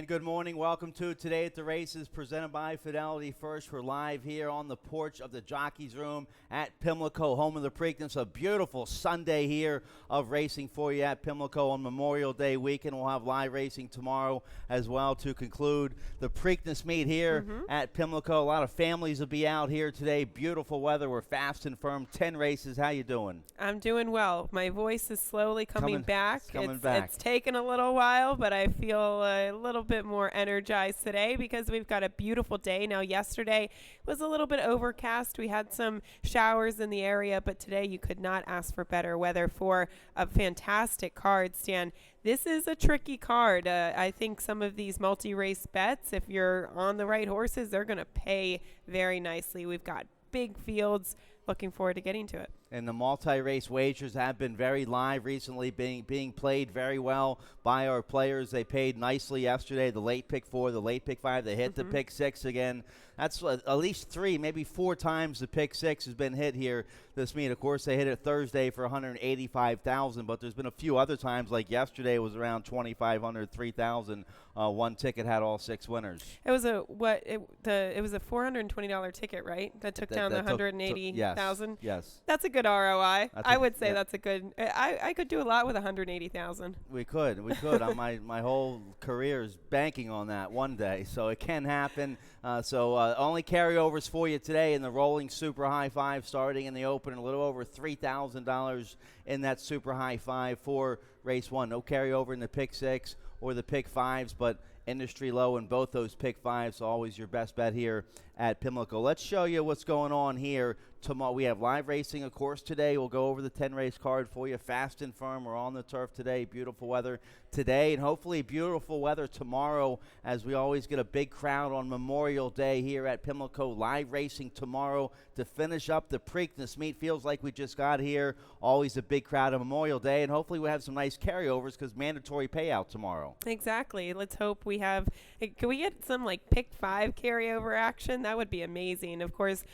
good morning. Welcome to Today at the Races, presented by Fidelity First. We're live here on the porch of the Jockey's Room at Pimlico, home of the Preakness. A beautiful Sunday here of racing for you at Pimlico on Memorial Day weekend. We'll have live racing tomorrow as well to conclude the Preakness meet here at Pimlico. A lot of families will be out here today. Beautiful weather. We're fast and firm. 10 races. How you doing? I'm doing well. My voice is slowly coming back. It's taken a little while, but I feel a little bit more energized today because we've got a beautiful day. Now, yesterday was a little bit overcast. We had some showers in the area, but today you could not ask for better weather for a fantastic card, Stan. This is a tricky card. I think some of these multi-race bets, if you're on the right horses, they're going to pay very nicely. We've got big fields. Looking forward to getting to it. And the multi-race wagers have been very live recently, being played very well by our players. They paid nicely yesterday. The late pick 4, the late pick 5. They hit the pick 6 again. That's at least 3, maybe 4 times the pick 6 has been hit here this meet. Of course, they hit it Thursday for $185,000, but there's been a few other times, like yesterday it was around $2,500, $3,000. One ticket had all 6 winners. It was a $420 ticket, right? That took down the $180,000. Yes. That's a good ROI. I would say that's a good. I could do a lot with $180,000. We could. My whole career is banking on that one day, so it can happen. Only carryovers for you today in the rolling super high 5, starting in the open, a little over $3,000 in that super high 5 for race 1. No carryover in the pick 6 or the pick 5s, but industry low in both those pick 5s, so always your best bet here at Pimlico. Let's show you what's going on here tomorrow. We have live racing, of course, today. We'll go over the 10-race card for you, fast and firm. We're on the turf today. Beautiful weather today, and hopefully beautiful weather tomorrow, as we always get a big crowd on Memorial Day here at Pimlico. Live racing tomorrow to finish up the Preakness meet. Feels like we just got here. Always a big crowd on Memorial Day, and hopefully we'll have some nice carryovers because mandatory payout tomorrow. Exactly. Let's hope we have. Can we get some like pick 5 carryover action? That would be amazing. Of course,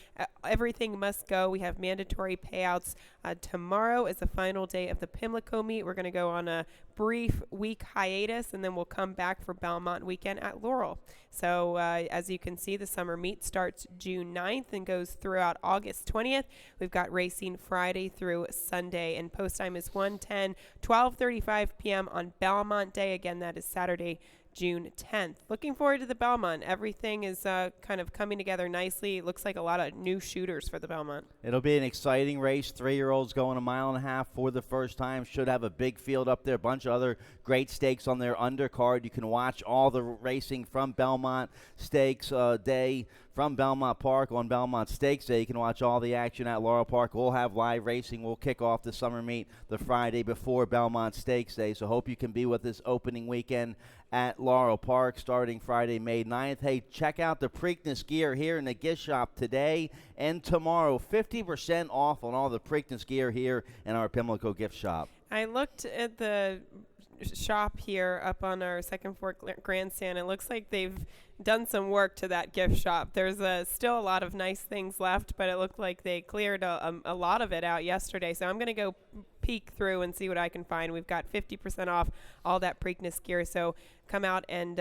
everything must go. We have mandatory payouts. Tomorrow is the final day of the Pimlico meet. We're going to go on a brief week hiatus, and then we'll come back for Belmont weekend at Laurel. So as you can see, the summer meet starts June 9th and goes throughout August 20th. We've got racing Friday through Sunday, and post time is 1:10, 12:35 p.m. on Belmont Day. Again, that is Saturday, June 10th. Looking forward to the Belmont. Everything is kind of coming together nicely. It looks like a lot of new shooters for the Belmont. It'll be an exciting race. 3-year-olds going 1.5 miles for the first time. Should have a big field up there. A bunch of other great stakes on their undercard. You can watch all the racing from Belmont Stakes Day, from Belmont Park on Belmont Stakes Day. You can watch all the action at Laurel Park. We'll have live racing. We'll kick off the summer meet the Friday before Belmont Stakes Day. So hope you can be with us opening weekend at Laurel Park starting Friday, May 9th. Hey, check out the Preakness gear here in the gift shop today and tomorrow. 50% off on all the Preakness gear here in our Pimlico gift shop. I looked at the shop here up on our second floor grandstand. It looks like they've done some work to that gift shop. There's still a lot of nice things left, but it looked like they cleared a lot of it out yesterday. So I'm going to go peek through and see what I can find. We've got 50% off all that Preakness gear. So come out and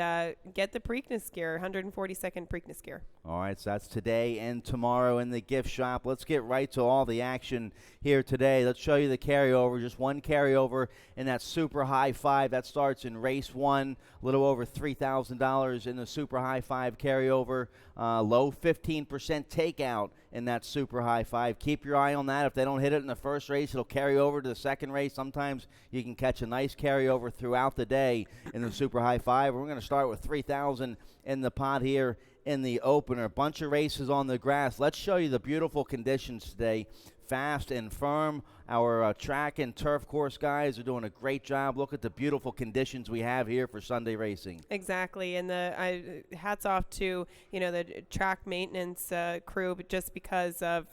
get the Preakness gear, 142nd Preakness gear. All right, so that's today and tomorrow in the gift shop. Let's get right to all the action here today. Let's show you the carryover. Just one carryover in that super high 5. That starts in race 1, a little over $3,000 in the super high 5 carryover. Low 15% takeout in that super high 5. Keep your eye on that. If they don't hit it in the first race, it'll carry over to the second race. Sometimes you can catch a nice carryover throughout the day in the super high 5. We're going to start with $3,000 in the pot here in the opener. A bunch of races on the grass. Let's show you the beautiful conditions today. Fast and firm. Our track and turf course guys are doing a great job. Look at the beautiful conditions we have here for Sunday racing. Exactly, and hats off to the track maintenance crew, but just because of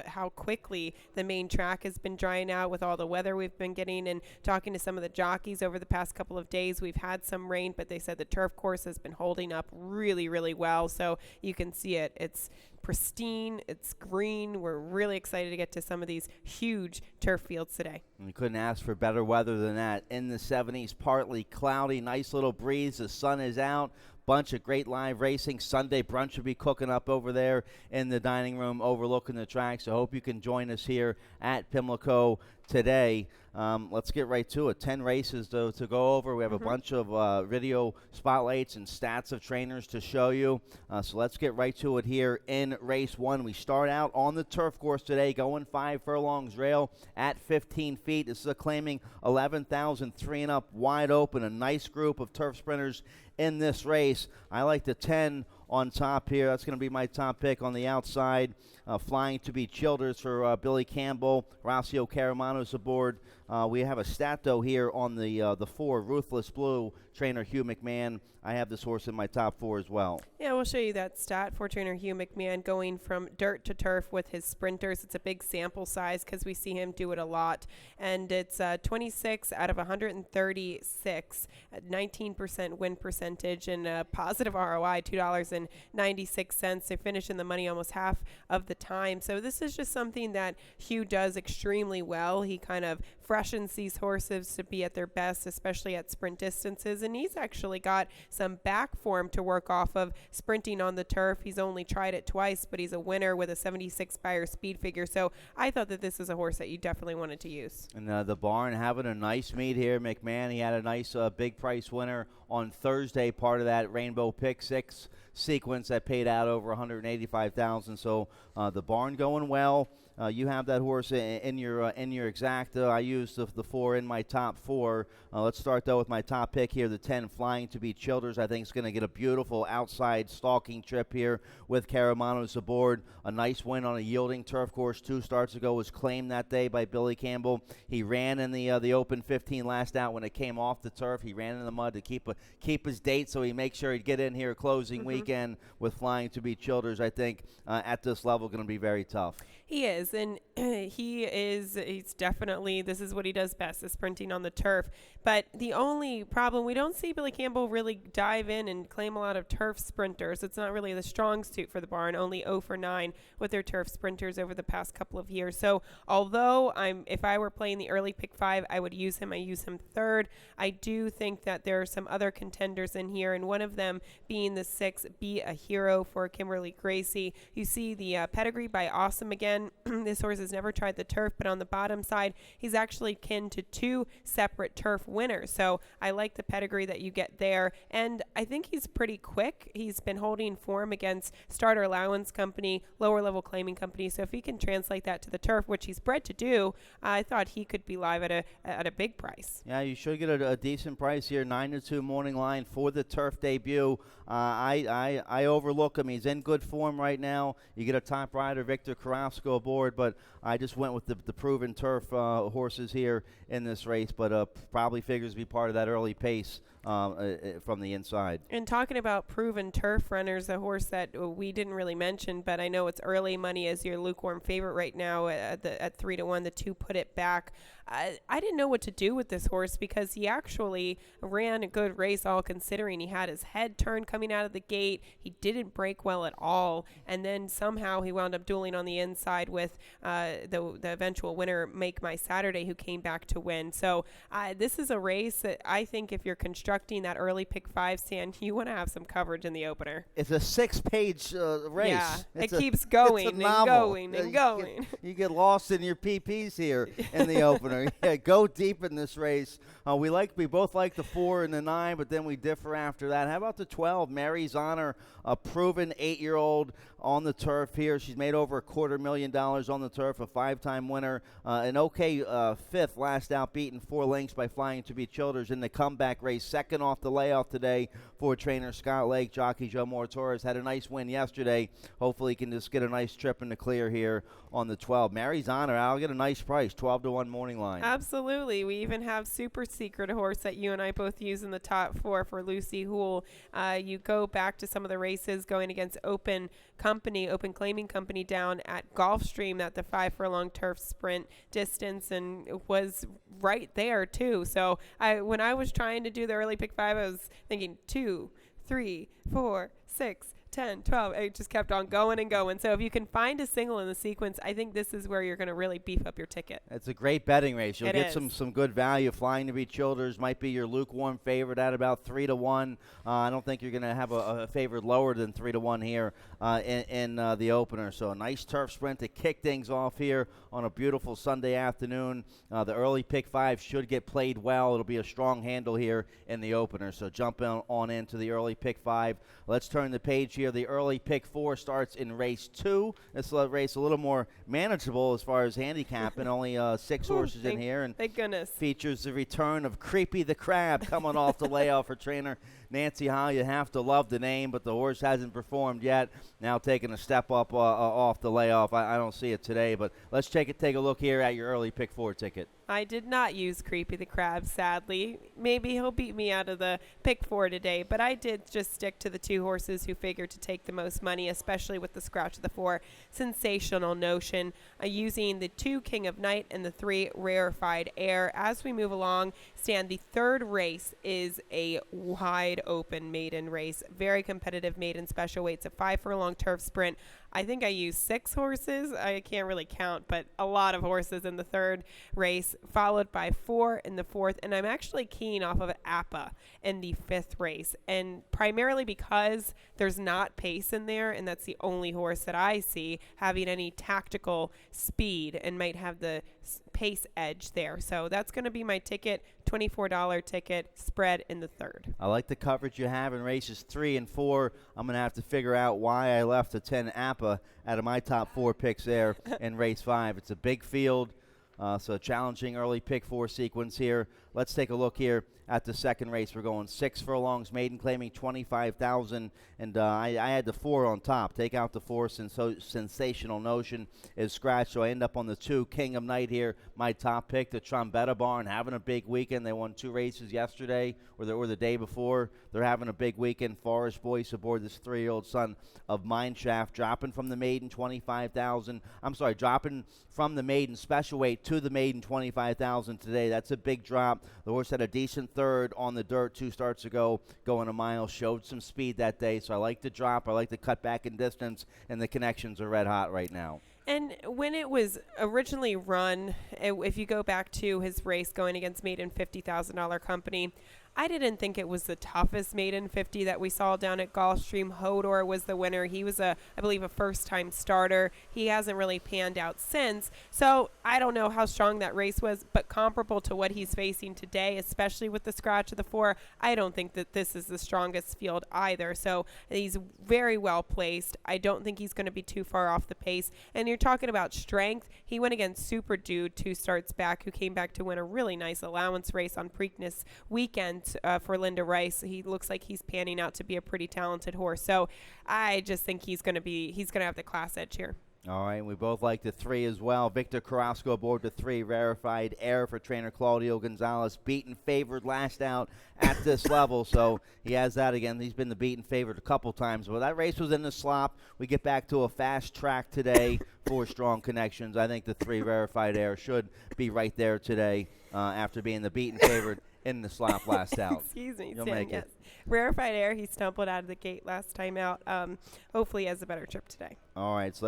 how quickly the main track has been drying out with all the weather we've been getting, and talking to some of the jockeys over the past couple of days. We've had some rain, but they said the turf course has been holding up really, really well. So you can see it. It's pristine. It's green. We're really excited to get to some of these huge turf fields today. You couldn't ask for better weather than that. In the 70s, partly cloudy, nice little breeze. The sun is out. Bunch of great live racing. Sunday brunch will be cooking up over there in the dining room overlooking the track. So hope you can join us here at Pimlico today. Let's get right to it. 10 races to go over. We have a bunch of video spotlights and stats of trainers to show you. So let's get right to it here in race 1. We start out on the turf course today, going 5 furlongs rail at 15 feet. This is a claiming 11,003 and up, wide open. A nice group of turf sprinters in this race. I like the 10 on top here. That's going to be my top pick on the outside. Flying to be Childers for Billy Campbell. Rocio Caramano's aboard. We have a stat, though, here on the 4, Ruthless Blue, trainer Hugh McMahon. I have this horse in my top 4 as well. Yeah, we'll show you that stat for trainer Hugh McMahon going from dirt to turf with his sprinters. It's a big sample size because we see him do it a lot. And it's 26 out of 136 at 19% win percentage and a positive ROI, $2.96. They finish in the money almost half of the time. So this is just something that Hugh does extremely well. He kind of freshens these horses to be at their best, especially at sprint distances. And he's actually got some back form to work off of sprinting on the turf. He's only tried it twice, but he's a winner with a 76 Beyer speed figure. So I thought that this is a horse that you definitely wanted to use. And the barn having a nice meet here. McMahon, he had a nice big price winner on Thursday, part of that Rainbow Pick 6 sequence that paid out over $185,000. So the barn going well. You have that horse in your exacta. I used the 4 in my top 4. Let's start, though, with my top pick here, the 10, Flying to be Childers. I think it's going to get a beautiful outside stalking trip here with Caramano's aboard. A nice win on a yielding turf course 2 starts ago was claimed that day by Billy Campbell. He ran in the Open 15 last out when it came off the turf. He ran in the mud to keep his date, so he makes sure he'd get in here closing weekend with Flying to be Childers. I think at this level going to be very tough. He is, and he's definitely, this is what he does best, is sprinting on the turf. But the only problem, we don't see Billy Campbell really dive in and claim a lot of turf sprinters. It's not really the strong suit for the barn, only 0 for 9 with their turf sprinters over the past couple of years. So although if I were playing the early pick 5, I would use him. I use him 3rd. I do think that there are some other contenders in here, and one of them being the 6, Be a Hero for Kimberly Gracie. You see the pedigree by Awesome again. This horse has never tried the turf, but on the bottom side, he's actually kin to 2 separate turf winners. So I like the pedigree that you get there, and I think he's pretty quick. He's been holding form against starter allowance company, lower level claiming company. So if he can translate that to the turf, which he's bred to do, I thought he could be live at a big price. Yeah, you should get a decent price here. 9-2 morning line for the turf debut. I overlook him. He's in good form right now. You get a top rider, Victor Karofsky, aboard, but I just went with the proven turf horses here in this race, but probably figures to be part of that early pace from the inside. And talking about proven turf runners, a horse that we didn't really mention, but I know it's early money as your lukewarm favorite right now at 3-1. The 2 Put It Back. I didn't know what to do with this horse because he actually ran a good race, all considering. He had his head turned coming out of the gate. He didn't break well at all, and then somehow he wound up dueling on the inside with the eventual winner, Make My Saturday, who came back to win. So this is a race that I think if you're constructing that early pick 5 stand, you want to have some coverage in the opener. It's a 6-page race. Yeah, it keeps going and going and going. You get lost in your PPs here in the opener. Yeah, go deep in this race. We both like the 4 and the 9, but then we differ after that. How about the 12, Mary's Honor, a proven 8-year-old on the turf here. She's made over $250,000 on the turf, a 5-time winner, an okay 5th last out, beaten 4 lengths by Flying to be Childers in the comeback race. Second off the layoff today for trainer Scott Lake. Jockey Joe Moore-Torres had a nice win yesterday. Hopefully he can just get a nice trip in the clear here on the 12. Mary's Honor, I'll get a nice price, 12-1 morning line. Absolutely. We even have Super Secret, a horse that you and I both use in the top 4 for Lucy Houle. You go back to some of the races going against Open Company. company, Open Claiming Company, down at Gulfstream at the 5 furlong turf sprint distance, and it was right there too. So when I was trying to do the early pick 5, I was thinking 2, 3, 4, 6, 10, 12. It just kept on going and going. So if you can find a single in the sequence, I think this is where you're going to really beef up your ticket. It's a great betting race. You'll get is. some good value. Flying to be Childers might be your lukewarm favorite at about 3-1. I don't think you're going to have a favorite lower than 3-1 here in the opener. So a nice turf sprint to kick things off here on a beautiful Sunday afternoon. The early pick 5 should get played well. It'll be a strong handle here in the opener. So jump on into the early pick 5. Let's turn the page here. The early pick 4 starts in race 2. This race a little more manageable as far as handicapping. Only 6 horses in here. And thank goodness. Features the return of Creepy the Crab coming off the layoff for trainer Nancy Howell. You have to love the name, but the horse hasn't performed yet. Now taking a step up off the layoff. I don't see it today, but let's take a look here at your early pick 4 ticket. I did not use Creepy the Crab, sadly. Maybe he'll beat me out of the pick 4 today, but I did just stick to the 2 horses who figured to take the most money, especially with the scratch of the 4 Sensational Notion, using the 2 King of Night and the 3 Rarefied Air. As we move along, Stan, the 3rd race is a wide open maiden race, very competitive maiden special weights, a 5 furlong turf sprint. I think I used 6 horses. I can't really count, but a lot of horses in the 3rd race, followed by 4 in the 4th. And I'm actually keen off of Appa in the 5th race. And primarily because there's not pace in there, and that's the only horse that I see having any tactical speed and might have the pace edge there. So that's going to be my ticket, $24 ticket, spread in the 3rd. I like the coverage you have in races 3 and 4. I'm going to have to figure out why I left a 10 Appa out of my top 4 picks there in race 5. It's a big field, so challenging early pick 4 sequence here. Let's take a look here at the 2nd race. We're going 6 furlongs, maiden claiming 25,000, and I had the 4 on top. Take out the 4, Sensational Notion is scratched, so I end up on the 2 King of Night here. My top pick, the Trombetta Barn, having a big weekend. They won 2 races yesterday or the day before. They're having a big weekend. Forest Boyce aboard this 3-year-old son of Mineshaft, dropping from the maiden 25,000. I'm sorry, dropping from the maiden special weight to the maiden 25,000 today. That's a big drop. The horse had a decent 3rd on the dirt 2 starts ago, going a mile, showed some speed that day. So I like the drop. I like the cut back in distance, and the connections are red hot right now. And when it was originally run, if you go back to his race going against Maiden $50,000 Company, I didn't think it was the toughest maiden 50 that we saw down at Gulfstream. Hodor was the winner. He was, I believe, a first-time starter. He hasn't really panned out since. So I don't know how strong that race was, but comparable to what he's facing today, especially with the scratch of the 4, I don't think that this is the strongest field either. So he's very well placed. I don't think he's going to be too far off the pace. And you're talking about strength. He went against Super Dude 2 starts back, who came back to win a really nice allowance race on Preakness weekend. For Linda Rice. He looks like he's panning out to be a pretty talented horse. So I just think he's going to have the class edge here. All right, we both like the 3 as well. Victor Carrasco aboard the 3, Rarefied Air for trainer Claudio Gonzalez. Beaten favored last out at this level, so he has that again. He's been the beaten favorite a couple times, but that race was in the slop. We get back to a fast track today for strong connections. I think the 3, Rarefied Air, should be right there today after being the beaten favorite in the slop last out. Excuse me, You'll Stan, make yes. it. Rarefied Air, he stumbled out of the gate last time out. Hopefully he has a better trip today. All right, so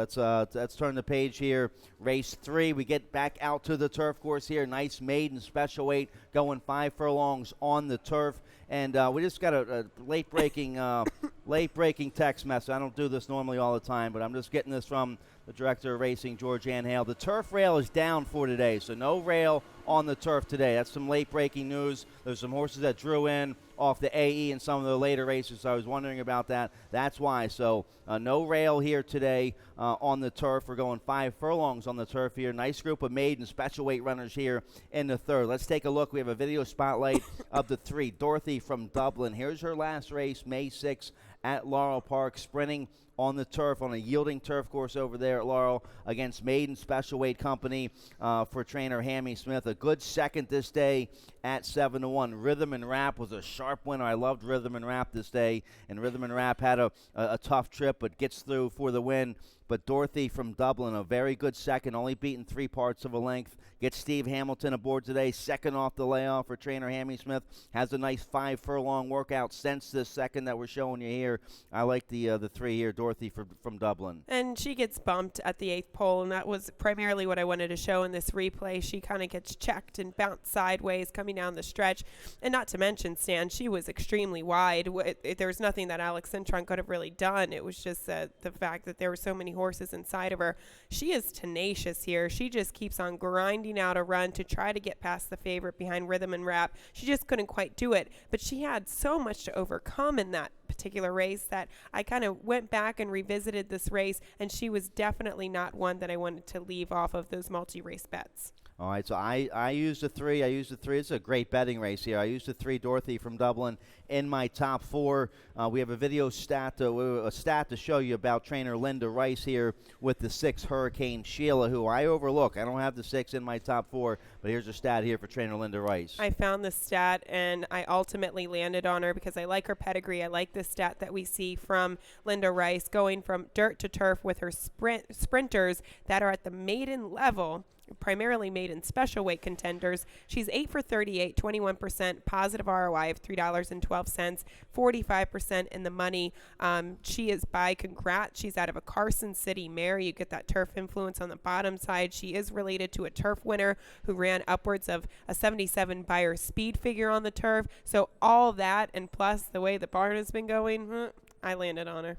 let's turn the page here. Race 3, we get back out to the turf course here. Nice maiden special weight going 5 furlongs on the turf. And we just got a late-breaking text message. I don't do this normally all the time, but I'm just getting this from the director of racing, George Ann Hale. The turf rail is down for today, so no rail on the turf today. That's some late-breaking news. There's some horses that drew in off the AE in some of the later races, so I was wondering about that. That's why. So no rail here today on the turf. We're going 5 furlongs on the turf here. Nice group of maiden special weight runners here in the 3rd. Let's take a look. We have a video spotlight of the 3. Dorothy from Dublin. Here's her last race, May 6th at Laurel Park, sprinting on the turf, on a yielding turf course over there at Laurel against Maiden Special Weight Company for trainer Hammy Smith. A good second this day at 7-1. Rhythm and Rap was a sharp winner. I loved Rhythm and Rap this day, and Rhythm and Rap had a tough trip but gets through for the win. But Dorothy from Dublin, a very good second, only beaten 3 parts of a length. Gets Steve Hamilton aboard today, second off the layoff for trainer Hammy Smith. Has a nice 5-furlong workout since this second that we're showing you here. I like the 3 here, Dorothy from Dublin. And she gets bumped at the 8th pole, and that was primarily what I wanted to show in this replay. She kind of gets checked and bounced sideways coming down the stretch. And not to mention, Stan, she was extremely wide. There was nothing that Alex Cintron could have really done. It was just the fact that there were so many horses inside of her. She is tenacious here. She just keeps on grinding out a run to try to get past the favorite behind Rhythm and Rap. She just couldn't quite do it, but she had so much to overcome in that particular race that I kind of went back and revisited this race, and she was definitely not one that I wanted to leave off of those multi-race bets. All right, so I used a 3. It's a great betting race here. I used a 3, Dorothy from Dublin, in my top 4. We have a video stat to show you about trainer Linda Rice here with the 6 Hurricane Sheila, who I overlook. I don't have the 6 in my top 4, but here's a stat here for trainer Linda Rice. I found the stat, and I ultimately landed on her because I like her pedigree. I like the stat that we see from Linda Rice going from dirt to turf with her sprinters that are at the maiden level, primarily maiden special weight contenders. She's 8 for 38, 21% positive ROI of $3.12, 45% in the money. She is by Congrats. She's out of a Carson City mare. You get that turf influence on the bottom side. She is related to a turf winner who ran upwards of a 77 Beyer speed figure on the turf. So all that, and plus the way the barn has been going, I landed on her.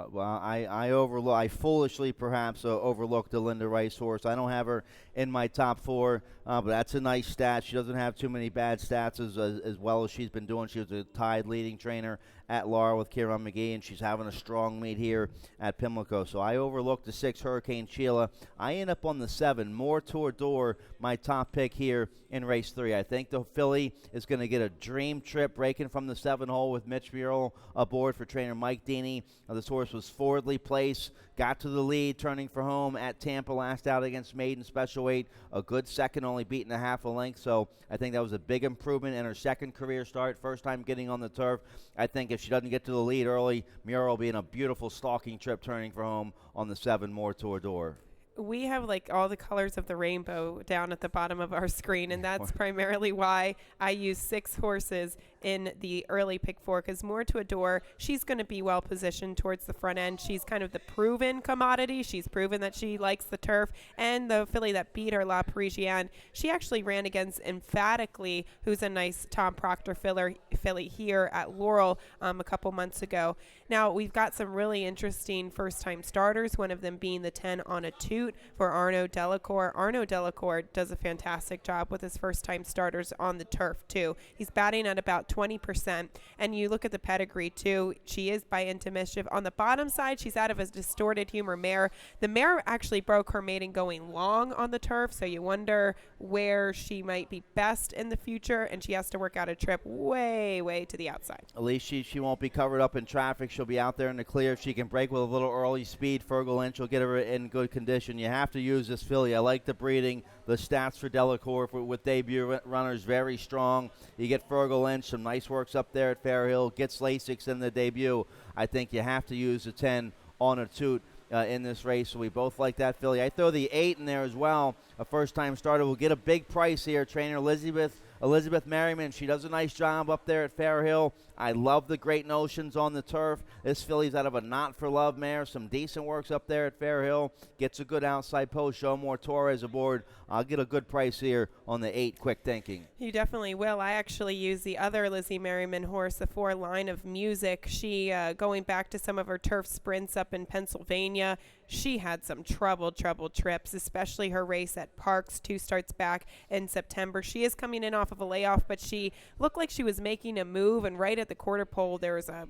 Well, I foolishly perhaps overlooked the Linda Rice horse. I don't have her in my top 4, but that's a nice stat. She doesn't have too many bad stats as well as she's been doing. She was a tied leading trainer at Laurel with Kieran McGee, and she's having a strong meet here at Pimlico. So I overlooked the 6 Hurricane Sheila. I end up on the 7, More Tour d'Or, my top pick here in race 3. I think the filly is going to get a dream trip breaking from the 7 hole with Mitch Murrell aboard for trainer Mike Deeney. This horse was forwardly placed, got to the lead, turning for home at Tampa last out against Maiden Special Weight. A good second, only beaten a half a length. So I think that was a big improvement in her second career start, first time getting on the turf. I think if she doesn't get to the lead early, Murrell will be in a beautiful stalking trip turning for home on the 7 More Tour d'Or. We have like all the colors of the rainbow down at the bottom of our screen, and that's primarily why I use 6 horses in the early pick 4, because More to Adore, she's going to be well positioned towards the front end. She's kind of the proven commodity. She's proven that she likes the turf, and the filly that beat her, La Parisienne, she actually ran against Emphatically, who's a nice Tom Proctor filly here at Laurel a couple months ago. Now, we've got some really interesting first-time starters, one of them being the 10 on a toot for Arnaud Delacour. Arnaud Delacour does a fantastic job with his first-time starters on the turf, too. He's batting at about 20%, and you look at the pedigree, too. She is by Into Mischief. On the bottom side, she's out of a Distorted Humor mare. The mare actually broke her maiden going long on the turf, so you wonder where she might be best in the future, and she has to work out a trip way, way to the outside. At least she won't be covered up in traffic. She'll be out there in the clear. If she can break with a little early speed, Fergal Lynch will get her in good condition. You have to use this filly. I like the breeding. The stats for Delacour with debut runners very strong. You get Fergal Lynch, some nice works up there at Fairhill. Gets Lasix in the debut. I think you have to use the 10 on a toot in this race. So we both like that filly. I throw the 8 in there as well. A first-time starter will get a big price here. Trainer Elizabeth Merriman, she does a nice job up there at Fairhill. I love the Great Notions on the turf. This filly's out of a Not for Love mare. Some decent works up there at Fairhill. Gets a good outside post. Showmore Torres aboard. I'll get a good price here on the 8, Quick Thinking. You definitely will. I actually use the other Lizzie Merriman horse, the 4 Line of Music. She, going back to some of her turf sprints up in Pennsylvania, she had some trouble trips, especially her race at Parks, 2 starts back in September. She is coming in off of a layoff, but she looked like she was making a move, and right at the quarter pole there was a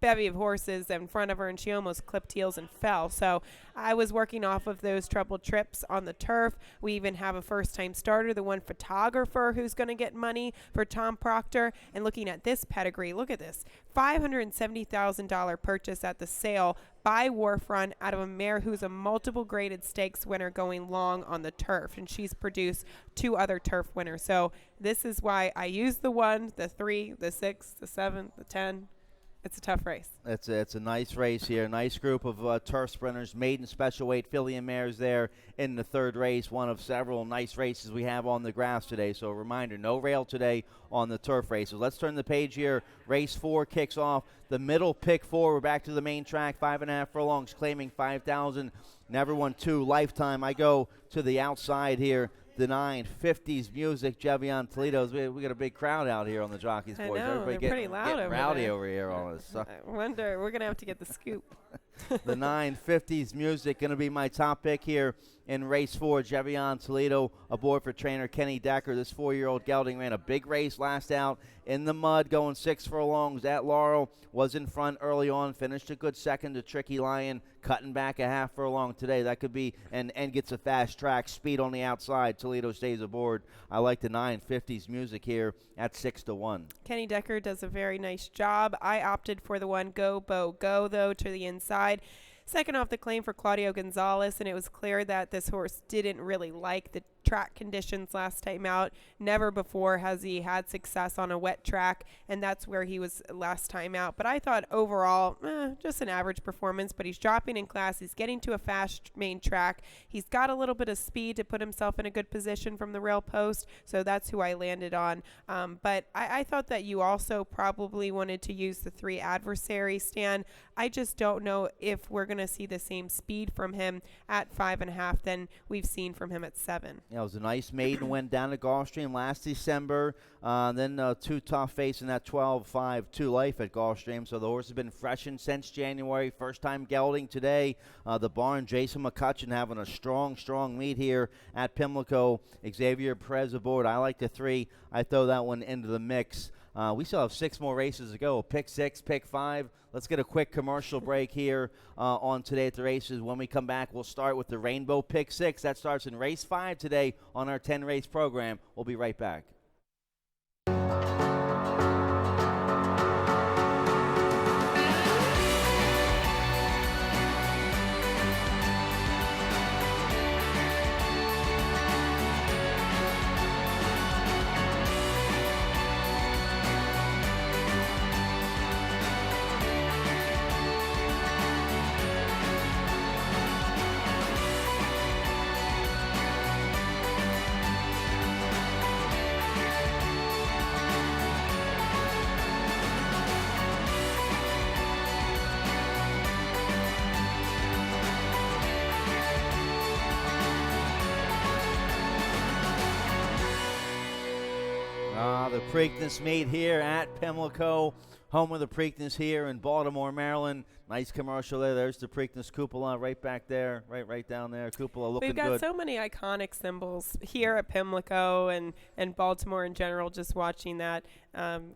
bevy of horses in front of her, and she almost clipped heels and fell. So I was working off of those troubled trips on the turf. We even have a first-time starter, the one photographer who's going to get money for Tom Proctor. And looking at this pedigree, look at this, $570,000 purchase at the sale by Warfront out of a mare who's a multiple graded stakes winner going long on the turf, and she's produced 2 other turf winners. So this is why I use the 1, the 3, the 6, the 7, the 10. It's a tough race. It's a nice race here. Nice group of turf sprinters, maiden special weight filly and mares there in the third race. One of several nice races we have on the grass today. So a reminder, no rail today on the turf races. Let's turn the page here. Race 4 kicks off. The middle pick 4. We're back to the main track. 5.5 furlongs, claiming 5,000. Never won 2 lifetime. I go to the outside here. The 950s music, Jevion Toledo's. We got a big crowd out here on the Jockeys I Boys. know, Everybody they're pretty loud getting over rowdy there. over here on us. I wonder, we're going to have to get the scoop. The 950s music going to be my top pick here in race 4. Jevion Toledo aboard for trainer Kenny Decker. This 4-year-old gelding ran a big race last out in the mud, going 6 furlongs at Laurel. Was in front early on, finished a good second to Tricky Lion, cutting back a half furlong today. That could be, and gets a fast track, speed on the outside. Toledo stays aboard. I like the 950s music here at 6-1. Kenny Decker does a very nice job. I opted for the 1 Go Bo Go, though, to the inside. Second off the claim for Claudio Gonzalez, and it was clear that this horse didn't really like the track conditions last time out. Never before has he had success on a wet track, and that's where he was last time out. But I thought overall, just an average performance, but he's dropping in class. He's getting to a fast main track. He's got a little bit of speed to put himself in a good position from the rail post, so that's who I landed on. But I thought that you also probably wanted to use the 3 adversary, Stan. I just don't know if we're going to see the same speed from him at 5.5 than we've seen from him at 7. Yeah, it was a nice maiden win down to Gulfstream last December. Then 2 tough facing that 12-5 2 life at Gulfstream. So the horse has been freshened since January. First time gelding today. The barn, Jason McCutcheon having a strong meet here at Pimlico. Xavier Perez aboard. I like the 3. I throw that one into the mix. We still have 6 more races to go. Pick 6, pick 5. Let's get a quick commercial break here on Today at the Races. When we come back, we'll start with the Rainbow Pick 6. That starts in race 5 today on our 10-race program. We'll be right back. The Preakness meet here at Pimlico, home of the Preakness here in Baltimore, Maryland. Nice commercial there. There's the Preakness cupola right back there, right down there. Cupola looking good. We've got so many iconic symbols here at Pimlico and Baltimore in general, just watching that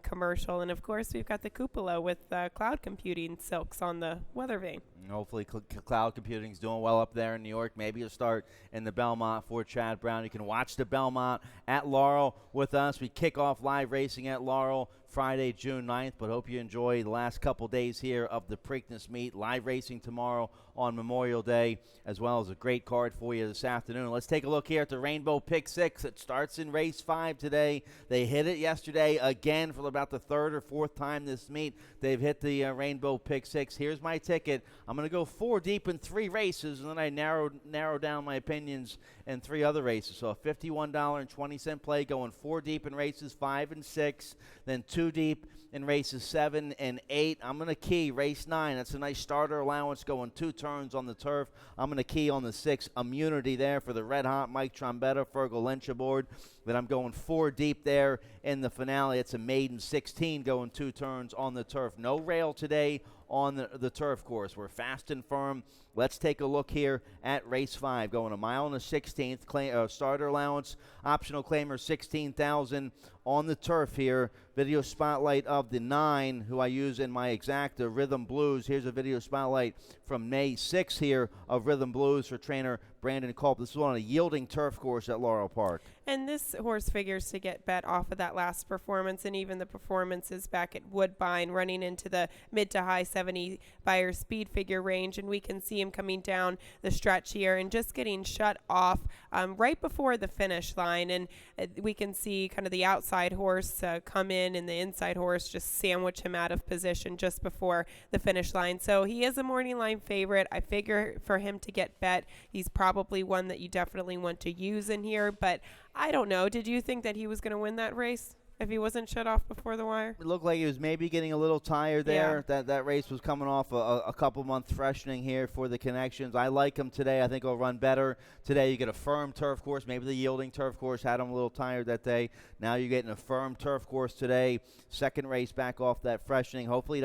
commercial. And, of course, we've got the cupola with cloud computing silks on the weather vane. And hopefully cloud computing's doing well up there in New York. Maybe you'll start in the Belmont for Chad Brown. You can watch the Belmont at Laurel with us. We kick off live racing at Laurel Friday, June 9th, but hope you enjoy the last couple days here of the Preakness meet. Live racing tomorrow on Memorial Day, as well as a great card for you this afternoon. Let's take a look here at the Rainbow Pick 6. It starts in race 5 today. They hit it yesterday again for about the 3rd or 4th time this meet. They've hit the Rainbow Pick 6. Here's my ticket. I'm going to go 4 deep in 3 races, and then I narrow down my opinions in 3 other races. So a $51.20 play, going 4 deep in races 5 and 6, then 2 deep in races 7 and 8. I'm going to key race 9. That's a nice starter allowance, going 2 turns on the turf. I'm going to key on the 6, Immunity there for the red-hot Mike Trombetta, Fergal Lynch aboard. Then I'm going 4 deep there in the finale. It's a maiden 16 going 2 turns on the turf. No rail today on the turf course. We're fast and firm. Let's take a look here at race 5, going a mile and a 16th. Starter allowance, optional claimer 16,000 on the turf here. Video spotlight of the 9, who I use in my exacta, Rhythm Blues. Here's a video spotlight from May 6 here of Rhythm Blues for trainer Brandon Culp. This is on a yielding turf course at Laurel Park. And this horse figures to get bet off of that last performance and even the performances back at Woodbine, running into the mid to high 70 Beyer speed figure range. And we can see him coming down the stretch here and just getting shut off right before the finish line. And we can see kind of the outside horse come in and the inside horse just sandwich him out of position just before the finish line. So he is a morning line favorite. I figure for him to get bet, he's probably one that you definitely want to use in here. But I don't know. Did you think that he was going to win that race if he wasn't shut off before the wire? It looked like he was maybe getting a little tired there. Yeah. That race was coming off a couple month freshening here for the Connections. I like him today. I think he'll run better today. You get a firm turf course. Maybe the yielding turf course had him a little tired that day. Now you're getting a firm turf course today. Second race back off that freshening. Hopefully he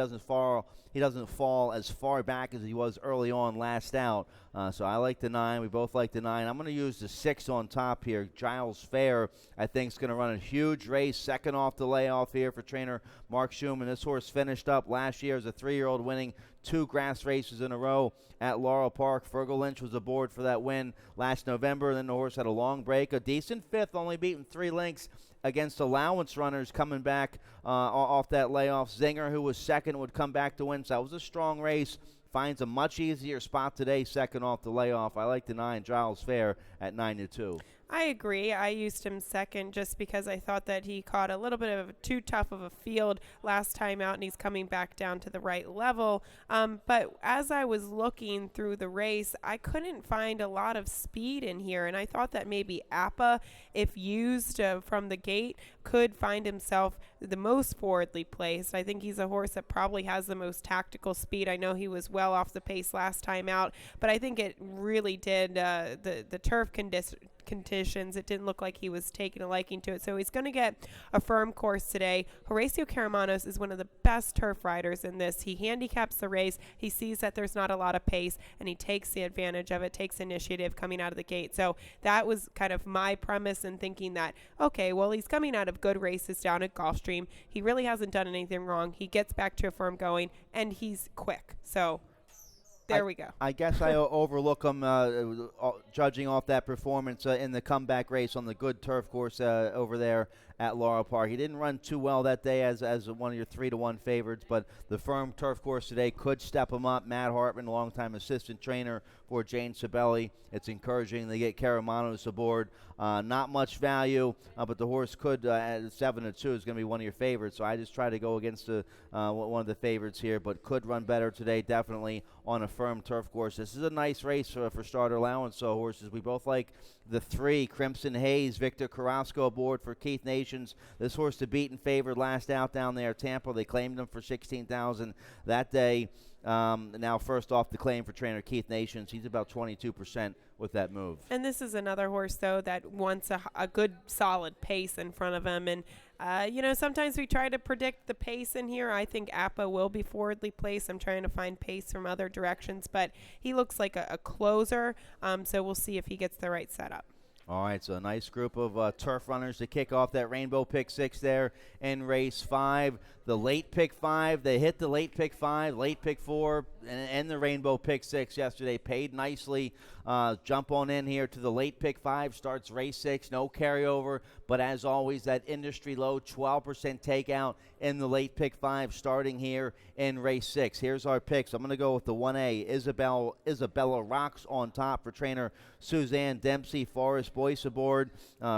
doesn't fall as far back as he was early on last out. So I like the 9. We both like the 9. I'm going to use the 6 on top here. Giles Fair, I think, is going to run a huge race. Second off the layoff here for trainer Mark Schumann. This horse finished up last year as a 3-year-old, winning 2 grass races in a row at Laurel Park. Fergal Lynch was aboard for that win last November. Then the horse had a long break. A decent 5th, only beaten 3 lengths against allowance runners coming back off that layoff. Zinger, who was second, would come back to win. So that was a strong race. Finds a much easier spot today, second off the layoff. I like the 9, Giles Fair, at 9-2. I agree. I used him second just because I thought that he caught a little bit of too tough of a field last time out, and he's coming back down to the right level. But as I was looking through the race, I couldn't find a lot of speed in here, and I thought that maybe Appa, if used from the gate, could find himself the most forwardly placed. I think he's a horse that probably has the most tactical speed. I know he was well off the pace last time out, but I think it really did the turf conditions. It didn't look like he was taking a liking to it. So he's going to get a firm course today. Horacio Caramanos is one of the best turf riders in this. He handicaps the race. He sees that there's not a lot of pace, and he takes the advantage of it, takes initiative coming out of the gate. So that was kind of my premise in thinking that, okay, well, he's coming out of good races down at Gulfstream. He really hasn't done anything wrong. He gets back to a firm going, and he's quick. So there we go. I guess I overlook him judging off that performance in the comeback race on the good turf course over there at Laurel Park. He didn't run too well that day as one of your 3-1 favorites, but the firm turf course today could step him up. Matt Hartman, longtime assistant trainer for Jane Sabelli. It's encouraging to get Caramanos aboard. Not much value, but the horse could, at 7-2, is going to be one of your favorites. So I just try to go against one of the favorites here, but could run better today, definitely on a firm turf course. This is a nice race for starter allowance horses. We both like the 3, Crimson Haze, Victor Carrasco aboard for Keith Nations. This horse to beat and favored last out down there at Tampa. They claimed him for $16,000 that day. Now first off the claim for trainer Keith Nations. He's about 22% with that move. And this is another horse, though, that wants a good, solid pace in front of him. And, sometimes we try to predict the pace in here. I think Appa will be forwardly placed. I'm trying to find pace from other directions, but he looks like a closer, so we'll see if he gets the right setup. All right, so a nice group of turf runners to kick off that Rainbow Pick 6 there in race 5. The late pick 5, they hit the late pick 5, late pick 4, and the Rainbow Pick 6 yesterday. Paid nicely. Jump on in here to the late pick 5, starts race 6, no carryover, but as always, that industry low 12% takeout in the late pick 5 starting here in race 6. Here's our picks. I'm going to go with the 1A, Isabella Rocks on top for trainer Suzanne Dempsey. Forrest Boyce aboard.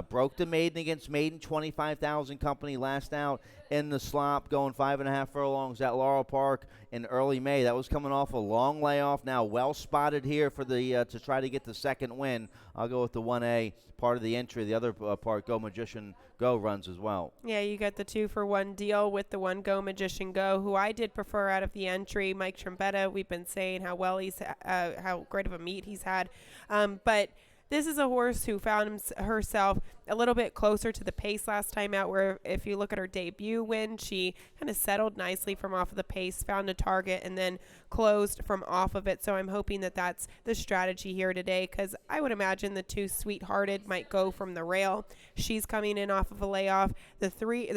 Broke the maiden against maiden, 25,000 company last out in the slop, going 5.5 furlongs at Laurel Park in early May. That was coming off a long layoff. Now well spotted here for the to try to get the second win. I'll go with the 1A, part of the entry. The other part, Go Magician Go, runs as well. Yeah, you got the 2-for-1 deal with the 1 Go Magician Go, who I did prefer out of the entry. Mike Trombetta, we've been saying how well how great of a meet he's had. But this is a horse who found herself a little bit closer to the pace last time out, where if you look at her debut win, she kind of settled nicely from off of the pace, found a target, and then closed from off of it. So I'm hoping that that's the strategy here today, because I would imagine the 2 Sweethearted might go from the rail. She's coming in off of a layoff. The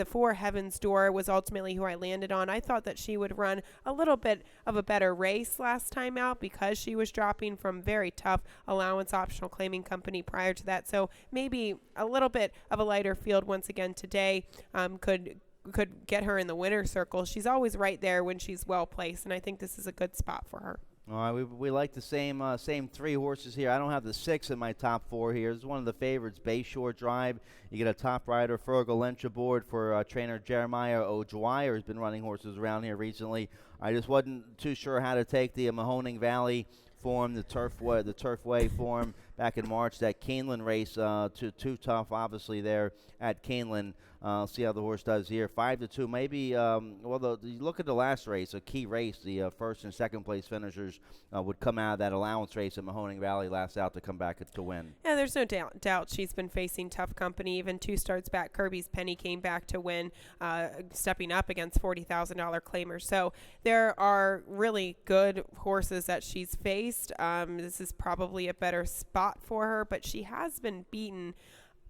4 Heaven's Door was ultimately who I landed on. I thought that she would run a little bit of a better race last time out because she was dropping from very tough allowance optional claiming company prior to that. So maybe a little bit of a lighter field once again today could get her in the winner's circle. She's always right there when she's well placed, and I think this is a good spot for her. All right, we like the same 3 horses here. I don't have the 6 in my top 4 here. This is one of the favorites, Bayshore Drive. You get a top rider, Fergal Lynch, aboard for trainer Jeremiah O'Dwyer, who's been running horses around here recently. I just wasn't too sure how to take the Mahoning Valley form, the Turfway form back in March. That Keeneland race, too tough, obviously, there at Keeneland. See how the horse does here. 5-2, maybe. You look at the last race, a key race. The first and second place finishers would come out of that allowance race at Mahoning Valley last out to come back to win. Yeah, there's no doubt she's been facing tough company. Even 2 starts back, Kirby's Penny came back to win, stepping up against $40,000 claimers. So there are really good horses that she's faced. This is probably a better spot for her, but she has been beaten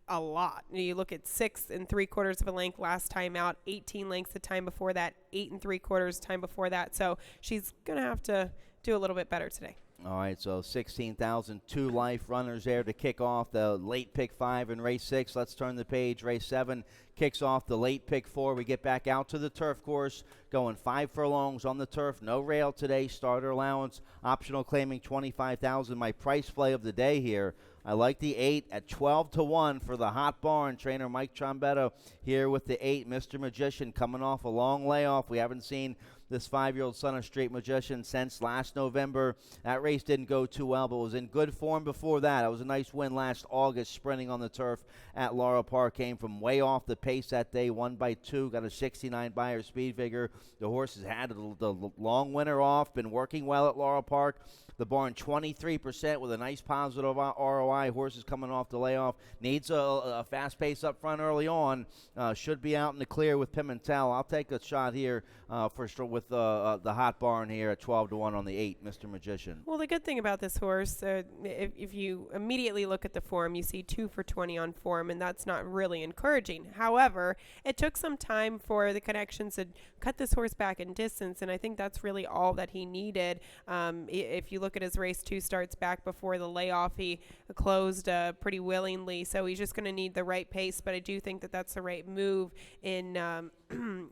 a lot. You look at 6 3/4 of a length last time out, 18 lengths the time before that, 8 3/4 time before that. So she's going to have to do a little bit better today. All right, so 16,000, 2 life runners there to kick off the late pick 5 in race 6. Let's turn the page. Race 7 kicks off the late pick 4. We get back out to the turf course, going 5 furlongs on the turf. No rail today. Starter allowance, optional claiming 25,000. My price play of the day here. I like the 8 at 12-1 for the Hot Barn. Trainer Mike Trombetta here with the 8. Mr. Magician coming off a long layoff. We haven't seen this 5-year-old son of Street Magician since last November. That race didn't go too well, but was in good form before that. It was a nice win last August, sprinting on the turf at Laurel Park. Came from way off the pace that day, won by 2, got a 69 Beyer speed figure. The horse has had the long winter off, been working well at Laurel Park. The barn 23% with a nice positive ROI. Horses coming off the layoff. Needs a fast pace up front early on. Should be out in the clear with Pimentel. I'll take a shot here with the Hot Barn here at 12-1 on the 8, Mr. Magician. Well, the good thing about this horse, if you immediately look at the form, you see 2 for 20 on form, and that's not really encouraging. However, it took some time for the connections to cut this horse back in distance, and I think that's really all that he needed. If you look at his race 2 starts back before the layoff, he closed pretty willingly, so he's just going to need the right pace, but I do think that that's the right move in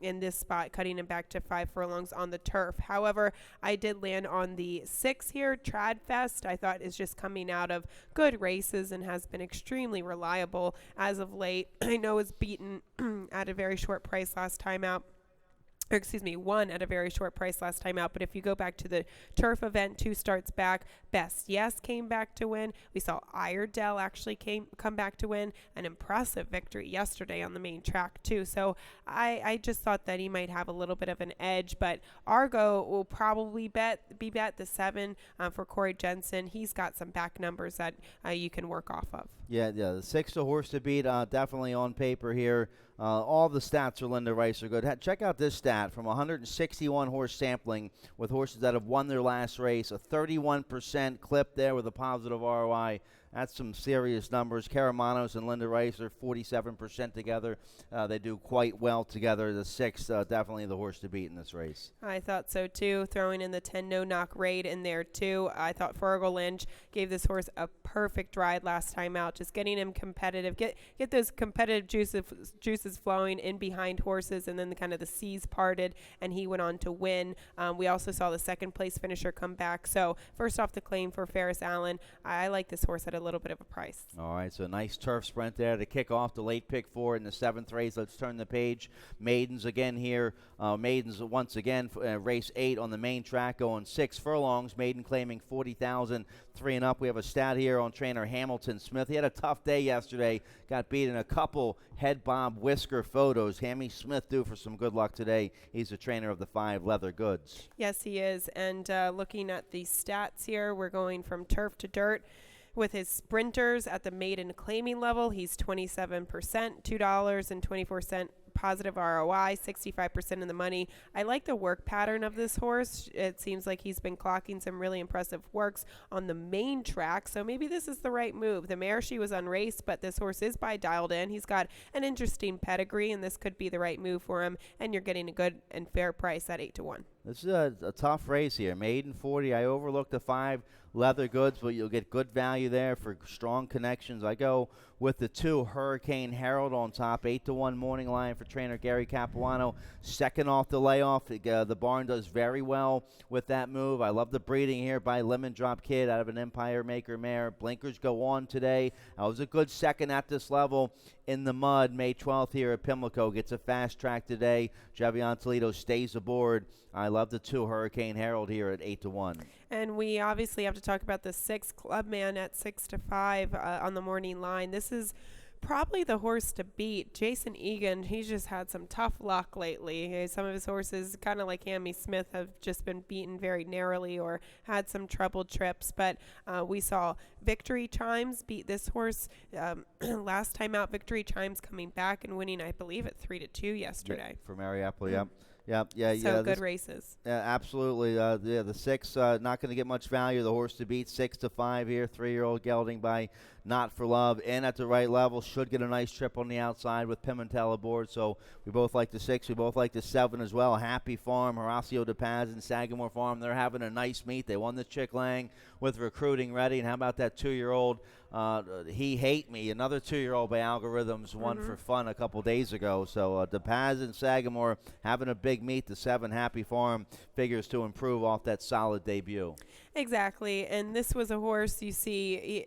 in this spot, cutting him back to 5 furlongs on the turf. However, I did land on the 6 here, Tradfest. I thought is just coming out of good races and has been extremely reliable as of late. I know it's beaten at a very short price last time out. Won at a very short price last time out. But if you go back to the turf event, 2 starts back, Best Yes came back to win. We saw Iredell actually come back to win. An impressive victory yesterday on the main track too. So I just thought that he might have a little bit of an edge. But Argo will probably be bet the 7 for Corey Jensen. He's got some back numbers that you can work off of. Yeah, the 6 the horse to beat, definitely on paper here. All the stats for Linda Rice are good. Check out this stat from 161 horse sampling with horses that have won their last race. A 31% clip there with a positive ROI. That's some serious numbers. Karamanos and Linda Rice are 47% together. They do quite well together. The 6, definitely the horse to beat in this race. I thought so too. Throwing in the 10 no-knock raid in there too. I thought Fergal Lynch gave this horse a perfect ride last time out. Just getting him competitive. Get those competitive juices flowing in behind horses, and then the seas parted, and he went on to win. We also saw the second place finisher come back. So first off the claim for Ferris Allen. I like this horse at a little bit of a price. All right, so nice turf sprint there to kick off the late pick 4 in the 7th race. Let's turn the page. Maidens again here. Maidens once again, race 8 on the main track, going 6 furlongs. Maiden claiming 40,000, 3 and up. We have a stat here on trainer Hamilton Smith. He had a tough day yesterday. Got beat in a couple head bob whisker photos. Hammy Smith due for some good luck today. He's the trainer of the 5 leather goods. Yes, he is. And looking at the stats here, we're going from turf to dirt. With his sprinters at the maiden claiming level, he's 27%, $2.24 positive ROI, 65% in the money. I like the work pattern of this horse. It seems like he's been clocking some really impressive works on the main track, so maybe this is the right move. The mare, she was unraced, but this horse is by dialed in. He's got an interesting pedigree, and this could be the right move for him, and you're getting a good and fair price at 8-1. This is a tough race here. Maiden 40. I overlooked the 5 leather goods, but you'll get good value there for strong connections. I go with the 2 Hurricane Herald on top, 8-1 morning line for trainer Gary Capuano. Second off the layoff. The barn does very well with that move. I love the breeding here by Lemon Drop Kid out of an Empire Maker mare. Blinkers go on today. I was a good second at this level in the mud. May 12th here at Pimlico. Gets a fast track today. Javion Toledo stays aboard. I love the 2 Hurricane Herald here at 8-1. And we obviously have to talk about the 6 Clubman at 6-5 on the morning line. This is probably the horse to beat. Jason Egan, he's just had some tough luck lately. Some of his horses, kind of like Hammy Smith, have just been beaten very narrowly or had some troubled trips. But we saw Victory Chimes beat this horse last time out. Victory Chimes coming back and winning, I believe, at 3-2 yesterday. For Mariapple, Mm. Yeah. So good races. Yeah, absolutely. The 6 not going to get much value. The horse to beat 6-5 here. 3-year-old gelding by Not for Love, and at the right level should get a nice trip on the outside with Pimentel aboard. So we both like the 6. We both like the 7 as well. Happy Farm, Horacio De Paz, and Sagamore Farm. They're having a nice meet. They won the Chick Lang with recruiting ready. And how about that 2-year-old? He Hate Me, another 2-year-old by Algorithms, won for fun a couple days ago. So De Paz and Sagamore having a big meet. The 7 Happy Farm figures to improve off that solid debut. Exactly, and this was a horse you see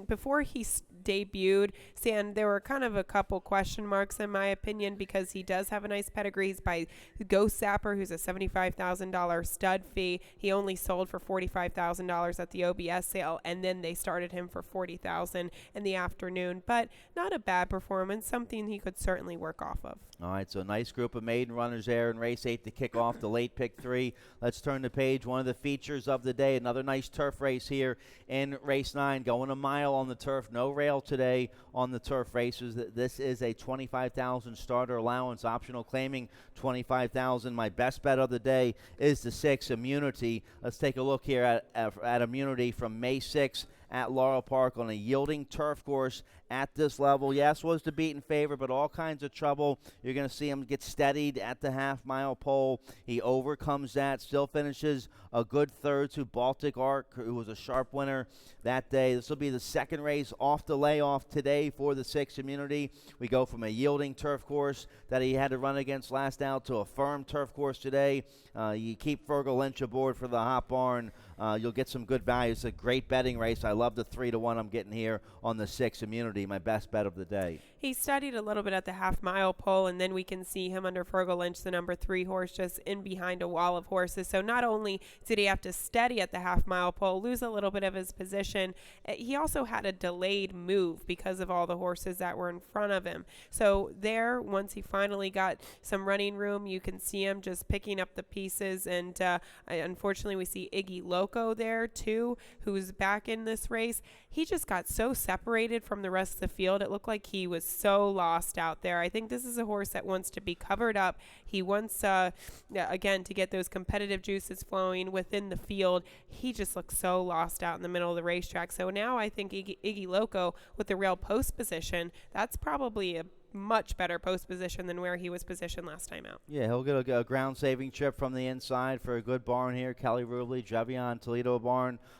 before he debuted, Stan, there were kind of a couple question marks in my opinion because he does have a nice pedigree. He's by Ghost Sapper, who's a $75,000 stud fee. He only sold for $45,000 at the OBS sale, and then they started him for $40,000 in the afternoon. But not a bad performance, something he could certainly work off of. All right, so nice group of maiden runners there in race 8 to kick off the late pick 3. Let's turn the page. One of the features of the day, another nice turf race here in race 9, going a mile on the turf. No rail today on the turf races. This is a $25,000 starter allowance, optional claiming $25,000. My best bet of the day is the 6 Immunity. Let's take a look here at Immunity from May 6th at Laurel Park on a yielding turf course at this level. Yes, was the beaten favorite, but all kinds of trouble. You're going to see him get steadied at the half-mile pole. He overcomes that, still finishes a good third to Baltic Arc, who was a sharp winner that day. This will be the second race off the layoff today for the 6 Immunity. We go from a yielding turf course that he had to run against last out to a firm turf course today. You keep Fergal Lynch aboard for the Hot Barn. You'll get some good value. It's a great betting race. I love the 3-1 I'm getting here on the 6 Immunity, my best bet of the day. He studied a little bit at the half-mile pole, and then we can see him under Fergal Lynch, the number 3 horse, just in behind a wall of horses. So not only did he have to steady at the half-mile pole, lose a little bit of his position, he also had a delayed move because of all the horses that were in front of him. So there, once he finally got some running room, you can see him just picking up the pieces. And unfortunately, we see Iggy Loco there, too, who's back in this race. He just got so separated from the rest of the field. It looked like he was so lost out there. I think this is a horse that wants to be covered up. He wants, again, to get those competitive juices flowing within the field. He just looks so lost out in the middle of the racetrack. So now I think Iggy Loco with the rail post position, that's probably a much better post position than where he was positioned last time out. Yeah, he'll get a ground-saving trip from the inside for a good barn here. Kelly Rubley, Javion Toledo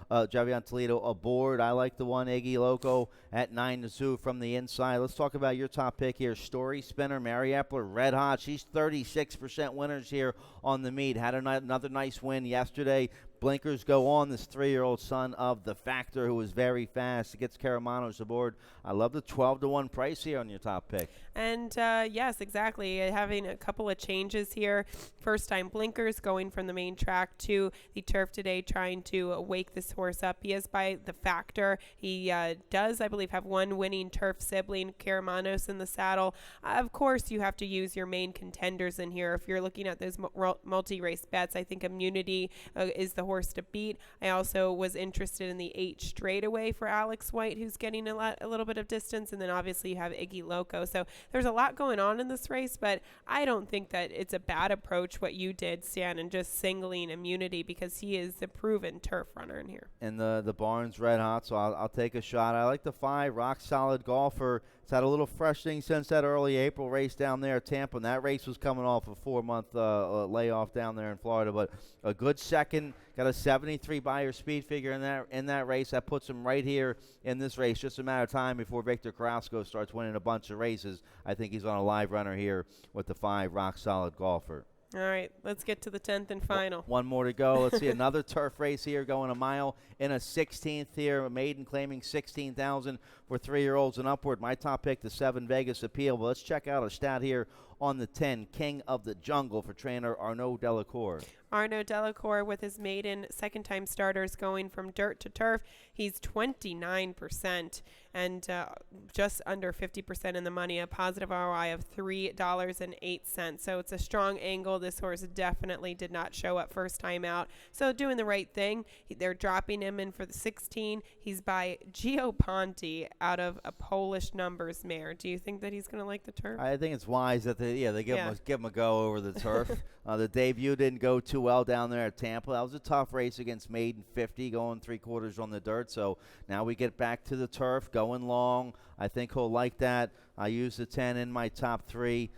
Javion Toledo aboard. I like the 1 Iggy Loco at 9-2 from the inside. Let's talk about your top pick here. Story Spinner, Mary Epler, red hot. She's 36% winners here on the meet. Had another nice win yesterday. Blinkers go on, this 3-year-old son of the Factor, who is very fast. He gets Caramanos aboard. I love the 12-1 price here on your top pick. And yes, exactly. Having a couple of changes here. First time Blinkers going from the main track to the turf today, trying to wake this horse up. He is by the Factor. He does, I believe, have one winning turf sibling, Caramanos, in the saddle. Of course, you have to use your main contenders in here. If you're looking at those multi-race bets, I think Immunity is the horse to beat. I also was interested in the 8 straightaway for Alex White, who's getting a little bit of distance, and then obviously you have Iggy Loco. So there's a lot going on in this race, but I don't think that it's a bad approach what you did, Stan, and just singling Immunity, because he is the proven turf runner in here. And the barn's red hot, so I'll take a shot. I like the 5, Rock Solid Golfer. It's had a little freshening since that early April race down there at Tampa, and that race was coming off a 4-month layoff down there in Florida. But a good second, got a 73 Beyer speed figure in that race. That puts him right here in this race. Just a matter of time before Victor Carrasco starts winning a bunch of races. I think he's on a live runner here with the 5, Rock Solid Golfer. All right, let's get to the 10th and final. One more to go. Let's see another turf race here, going a mile in a 16th here. A maiden claiming 16,000 for 3-year-olds and upward. My top pick, the 7 Vegas Appeal. But let's check out a stat here on the 10, King of the Jungle for trainer Arnaud Delacour. Arnaud Delacour with his maiden second-time starters going from dirt to turf. He's 29% and just under 50% in the money, a positive ROI of $3.08. So it's a strong angle. This horse definitely did not show up first time out. So doing the right thing. They're dropping him in for the 16. He's by Gio Ponti out of a Polish numbers mare. Do you think that he's going to like the turf? I think it's wise that they give him a go over the turf. The debut didn't go too well down there at Tampa. That was a tough race against Maiden 50, going 3/4 on the dirt. So now we get back to the turf, going long. I think he'll like that. I use the 10 in my top 3.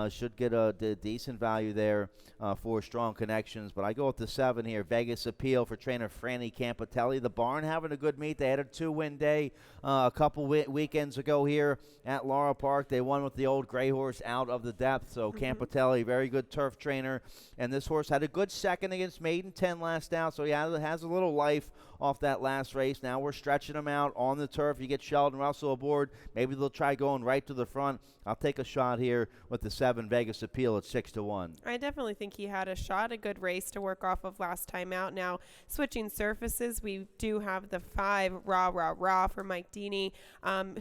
Should get a decent value there for strong connections. But I go with the 7 here, Vegas Appeal for trainer Franny Campitelli. The barn having a good meet. They had a 2-win day a couple weekends ago here at Laurel Park. They won with the old gray horse Out of the Depth. So Campitelli, very good turf trainer. And this horse had a good second against Maiden 10 last out. So he has a little life off that last race. Now we're stretching him out on the turf. You get Sheldon Russell aboard. Maybe they'll try going right to the front. I'll take a shot here with the 7 Vegas Appeal at 6-1. I definitely think he had a shot, a good race to work off of last time out. Now, switching surfaces, we do have the 5 Rah Rah Rah for Mike Deeney,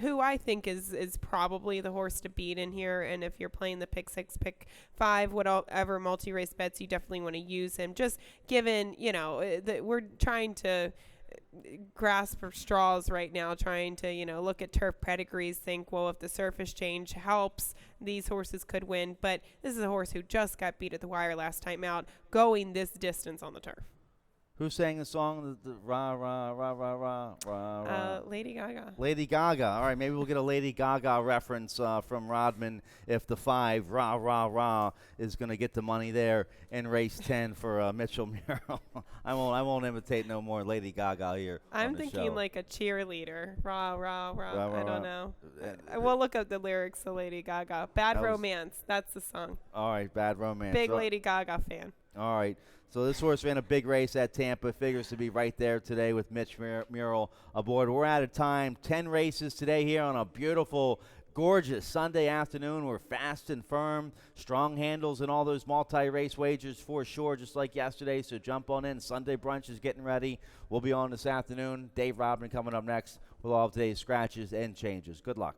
who I think is probably the horse to beat in here. And if you're playing the pick 6, pick 5, whatever multi-race bets, you definitely want to use him. Just given, that we're trying to grasp for straws right now, trying to look at turf pedigrees, think, well, if the surface change helps, these horses could win. But this is a horse who just got beat at the wire last time out, going this distance on the turf. Who sang the song, the rah, rah, rah, rah, rah, rah, rah? Lady Gaga. Lady Gaga. All right, maybe we'll get a Lady Gaga reference from Rodman if the 5, rah, rah, rah, is going to get the money there in race 10 for Mitchell Murrow. I won't imitate no more Lady Gaga here. I'm thinking like a cheerleader. Rah, rah, rah. Rah, rah, I don't rah. know. We'll look up the lyrics to Lady Gaga. Bad Romance. That's the song. All right, Bad Romance. Big Lady Gaga fan. All right. So this horse ran a big race at Tampa. Figures to be right there today with Mitch Murrow aboard. We're out of time. 10 races today here on a beautiful, gorgeous Sunday afternoon. We're fast and firm. Strong handles and all those multi-race wagers for sure, just like yesterday. So jump on in. Sunday brunch is getting ready. We'll be on this afternoon. Dave Rodman coming up next with all of today's scratches and changes. Good luck.